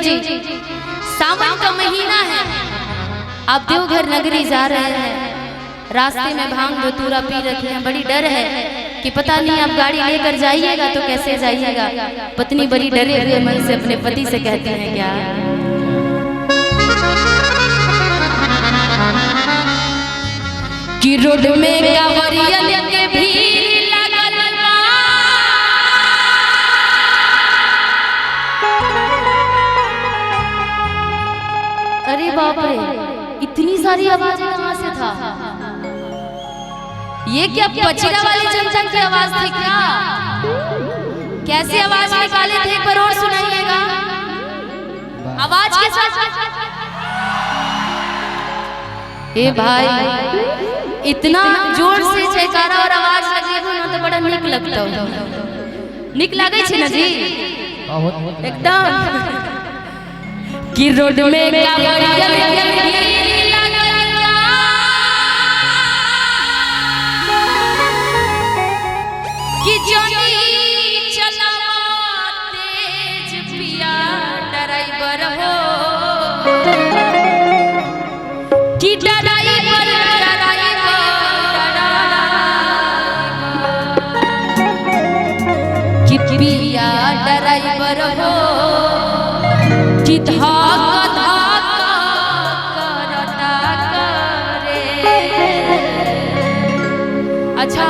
जी, सावन का महीना है, आप देवघर नगरी जा रहे हैं, रास्ते में भांग धतूरा पी रखे हैं, बड़ी डर है कि पता नहीं आप गाड़ी लेकर जाइएगा तो कैसे जाइएगा। पत्नी बड़ी डरे हुए मन से अपने पति से कहते हैं क्या कि रोड में कांवरियन के भीड़ लगल बा, अरे बाप रे इतनी सारी आवाजें कहां से था? ये क्या पचरा वाली जनता की आवाज थी क्या? कैसी आवाज निकाले थे, एक बार और सुनाइएगा आवाज के साथ। ए भाई इतना जोर से जयकारा और आवाज लगे हो ना तो बड़ा निक लगता हो, निक लागे छे ना जी एकदम कि रोड में कांवरियन कि जोनी चलावा तेज पिया ड्राइवर हो कि ड्राइवर कि पिया ड्राइवर हो कि धक्का धक्का करता करे। अच्छा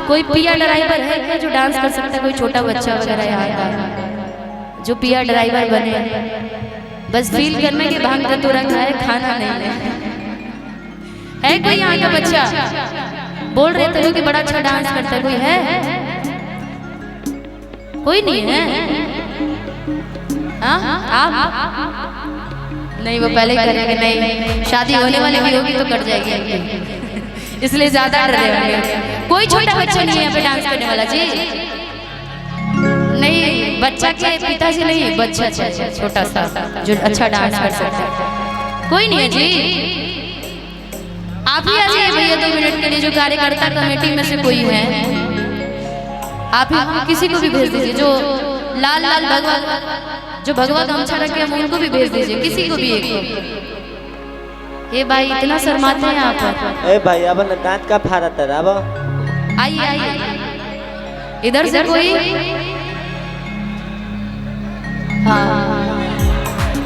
कोई पिया ड्राइवर है क्या जो डांस कर सकता है? कोई छोटा बच्चा वगैरह यहाँ का जो पिया ड्राइवर बने? बस फील करने के भांग का तुरंत है, खाना नहीं है कोई यहाँ का बच्चा? बोल रहे थे कि बड़ा अच्छा डांस करता है, कोई है? कोई नहीं है? आप नहीं, वो पहले करेंगे, नहीं शादी होने वाली भी होगी तो कट जाएगी इसलिए ज्यादा डर रहे होंगे। कोई छोटा बच्चा नहीं है यहाँ पे डांस करने वाला जी? नहीं, बच्चा के पिताजी नहीं, बच्चा छोटा सा जो अच्छा डांस कर सकता है। कोई नहीं है जी? आप ही आ जाइए भैया 2 मिनट के लिए, जो कार्यकर्ता कमेटी में से कोई है आप ही, हम किसी को भी भेज दीजिए जो लाल लाल भगवा जो भगवा गमछा रखे हैं उनको भी भेज दीजिए, किसी को भी एक को। ये भाई इतना शर्माते हैं आप? ए भाई अब दांत का फाड़ा था, अब आइए आइए इधर से कोई। हाँ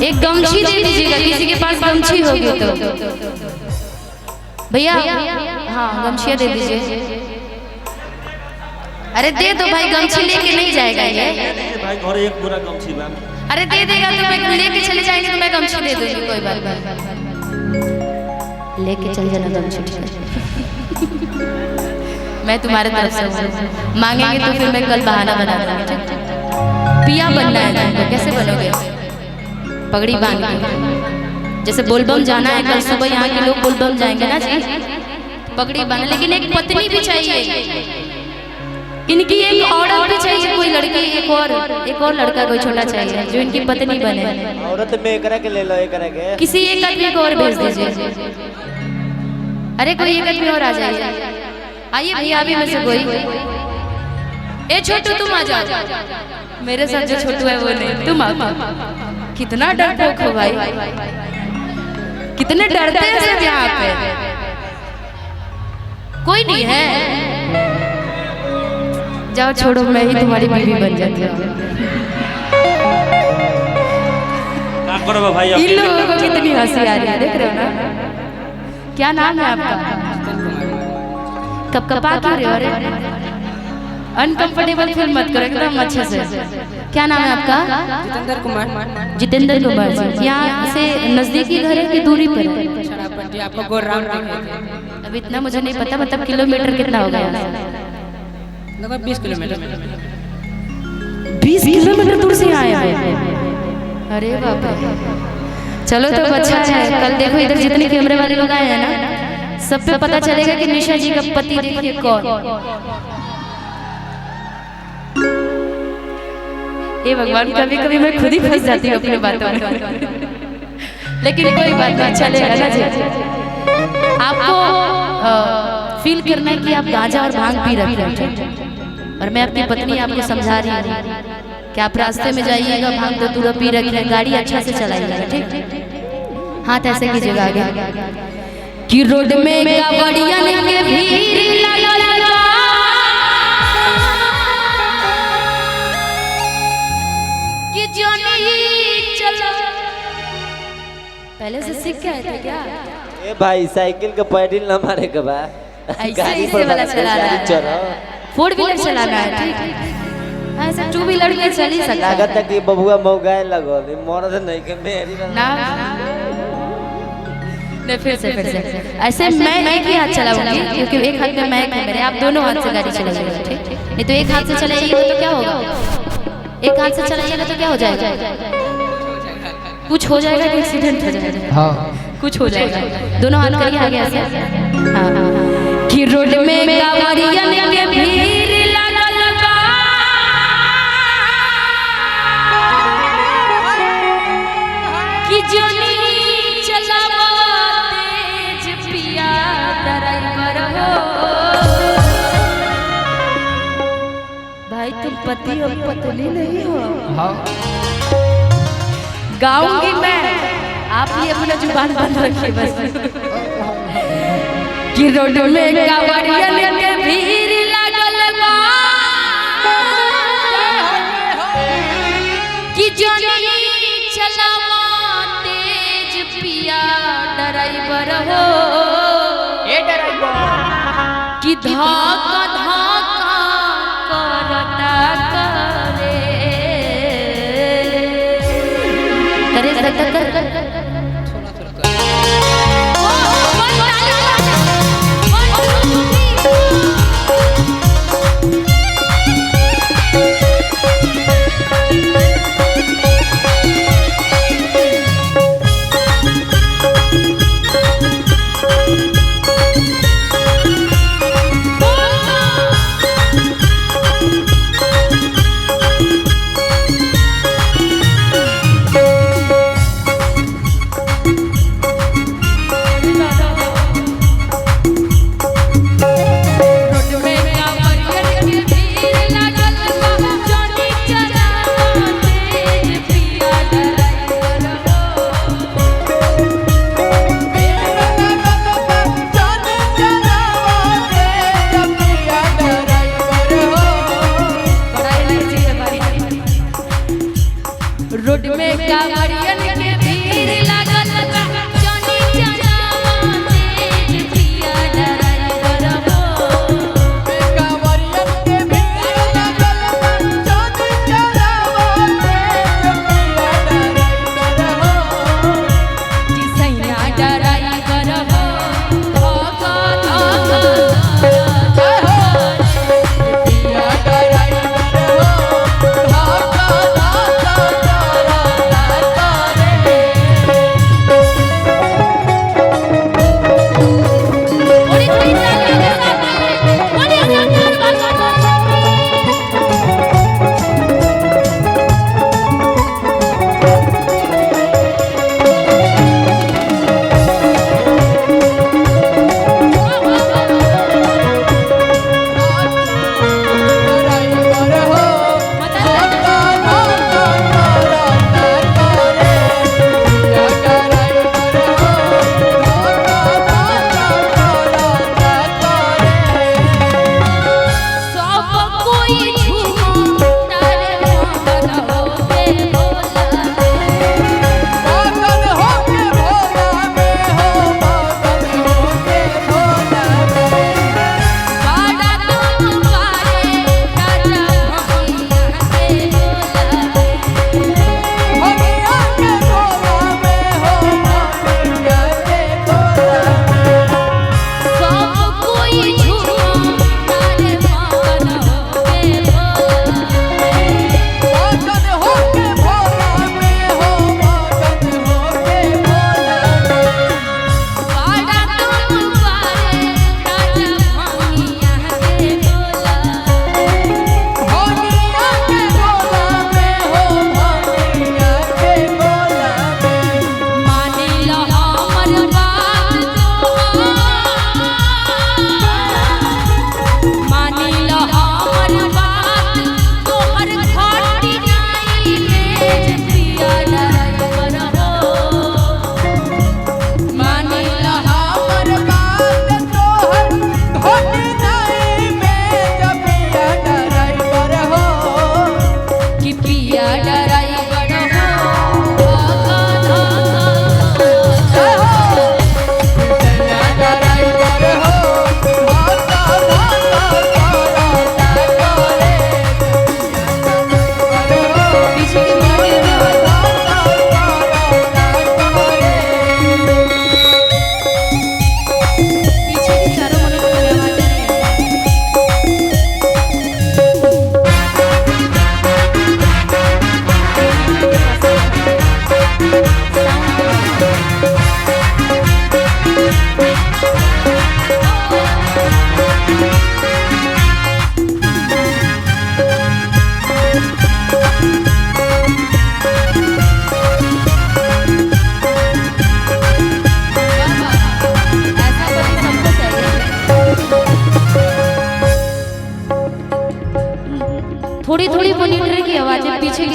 एक गमछी दे दीजिएगा, किसी के पास गमछी होगी तो भैया। हाँ गमछिया दे दीजिए। अरे दे दो भाई, गमछी लेके नहीं जाएगा ये भाई, घर एक पूरा गमछी बा। अरे दे देगा तो मैं लेके चले जाएंगे तो मैं गमछी दे दूंगी, कोई बात नहीं, लेके चल जाना गमछी मैं तुम्हारे तरफ से मांगेंगे तो फिर मैं कल बहाना बना दूंगी। पिया बनना है तुमको, कैसे बनोगे? पगड़ी बांध के, जैसे बोलबम जाना है कल सुबह, यहाँ के लोग बोलबम जाएंगे ना जी, पगड़ी बांध। लेकिन एक पत्नी भी चाहिए इनकी, एक औरत भी चाहिए, कोई लड़की, एक और लड़का, कोई छोटा चाहिए जो इनकी पत्नी बने। औरत में एकरा के ले लो, एकरा के किसी एक आदमी को और भेज दीजिए। अरे कोई एक आदमी और आ जाइए, आइए भैया अभी में से कोई। ए छोटू तुम आ जाओ, मेरे साथ जो छोटू है वो नहीं, तुम आओ। कितना डरपोक हो भाई, कितने डरते हैं सब यहाँ पे। कोई नहीं है? जाओ छोड़ो, मैं ही तुम्हारी बीवी बन जाती हूँ। इन लोगों को कितनी हंसी आ रही है, देख रहे हो ना? क्या नाम है आपका? कपकपा क्यों रहे हो? अरे अनकंफर्टेबल फील मत करो, एकदम अच्छे से। क्या नाम है आपका? जितेंद्र कुमार। जितेंद्र कुमार जी, यहाँ से नजदीकी घर है कि दूरी पर है? आपको गोराम देखे। अब इतना मुझे नहीं पता, मतलब किलोमीटर कितना हो गया? लगभग 20 किलोमीटर। 20 किलोमीटर दूर से आए हैं? अरे बाप रे, चलो तो अच्छा है। कल देखो इधर जितने कैमरे वाले लोग आए हैं ना, सब पे पता चलेगा कि निशा जी का पति देखिए कौन। हे भगवान, कभी कभी मैं खुद ही फंस जाती हूँ अपनी बातों में लेकिन कोई बात नहीं, चलेगा ना जी। आपको फील करना है कि आप गांजा और भांग पी रहे हैं, और मैं अपनी पत्नी आपको समझा रही हूँ कि आप रास्ते में जाइएगा भांग धतूरा पी रखिए, गाड़ी अच्छा से चलाइएगा, ठीक। हाथ ऐसे कीजिएगा आगे कि रोड में कावड़ियन के भीड़ लगल बा, कि जोनी चलो। पहले से सीख के आए थे क्या? ए भाई साइकिल का पैडल ना मारे के बा, गाड़ी पर वाला चलाना है, चलो। 4 व्हीलर चलाना है, ठीक। ऐसे 2 व्हीलर के चल ही सकता है। लागत है कि बबुआ मौगाए लगो, मरद नहीं के मेरी ना नहीं, फिर से ऐसे मैं एक ही हाथ चलाऊंगी, क्योंकि एक हाथ में माइक है मेरे, आप दोनों हाथ से गाड़ी चलाइएगा, ठीक। नहीं तो एक हाथ से चलाइएगा तो क्या होगा, एक हाथ से चलाइएगा तो क्या हो जाएगा, कुछ हो जाएगा कि एक्सीडेंट हो जाएगा। हाँ कुछ हो जाएगा। दोनों हाथ करिए आगे ऐसे। हाँ कि रोड में कावड़ियन के भीड़ लगल बा, कि जोनी चलावा तेज पिया ड्राइवर हो। भाई तुम पति और पत्नी नहीं हो। हाँ गाऊंगी मैं, आप ही अपना जुबान बंद रखिए बस। कि रोड में कावड़ियन के भीड़ लगल बा, कि जोनी चलावा तेज पिया ड्राइवर हो। ए ड्राइवर कि धक्का धक्का करता करे कर रोड में कावड़ियन के भीड़ लागल बा, जोनी चलावा तेज पिया ड्राइवर हो। कावड़ियन के भीड़ लागल बा, जोनी चलावा तेज पिया ड्राइवर हो। कि सैया ड्राइवर हो, धोखा धोखा पिया ड्राइवर हो, धक्का धक्का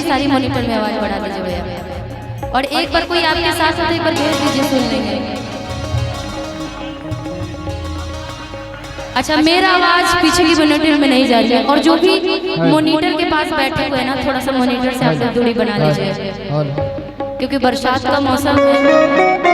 सारी मॉनिटर में आवाज बढ़ा दीजिए भैया। और एक बार कोई आपके साथ साथ एक बार भेज दीजिए, सुन लेंगे। अच्छा, मेरा आवाज पीछे की मॉनिटर में नहीं जा रही है, और जो भी मॉनिटर के पास बैठे हुए हैं ना, थोड़ा सा मॉनिटर से आप लोग दूरी बना लीजिए, क्योंकि बरसात का मौसम है।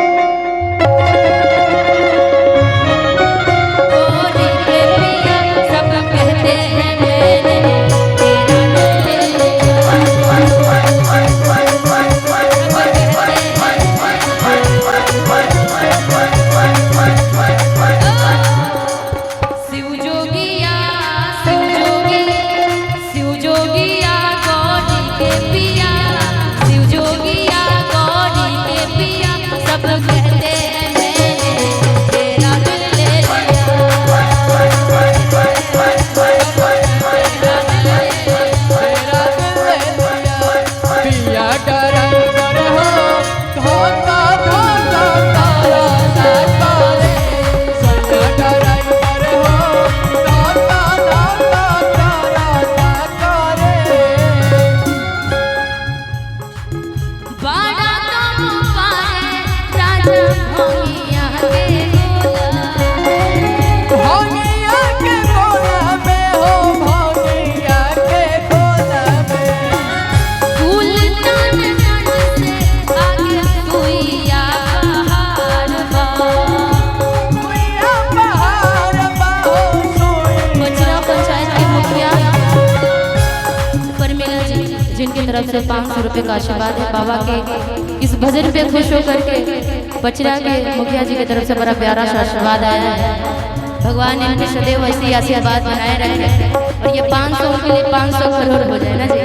जिनकी तरफ से 500 रुपये का आशीर्वाद है। बाबा के इस भजन पे खुश होकर के बचरा के मुखिया जी की तरफ से बड़ा प्यारा सा आशीर्वाद आया है। भगवान इनके सदैव ऐसी आशीर्वाद बनाए रखे, और ये 500 के लिए 500 करोड़ हो जाए ना जी।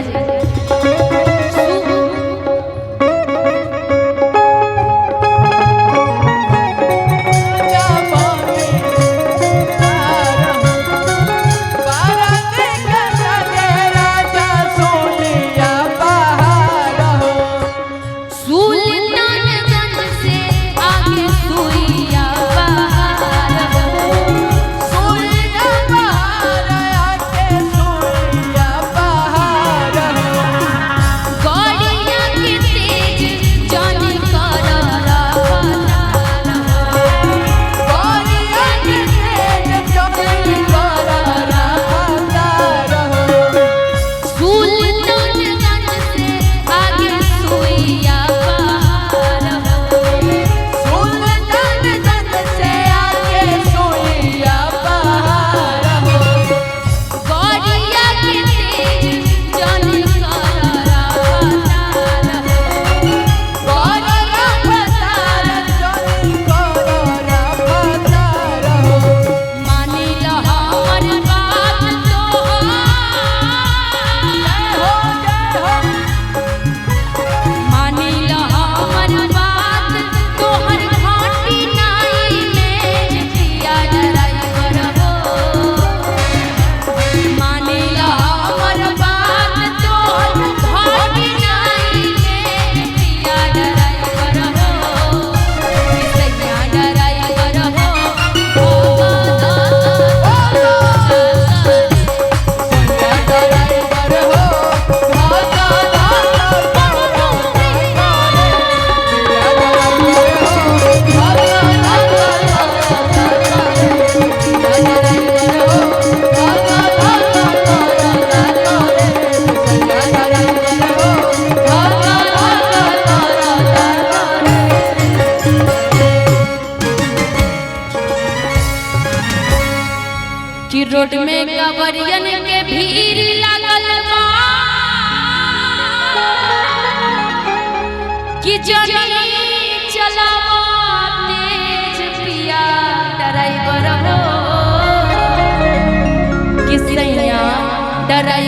कि रोड में कवरियन के भीड़ लागल बा, कि जनी चलावा तेज पिया ड्राइवर हो, कि सैया ड्राइवर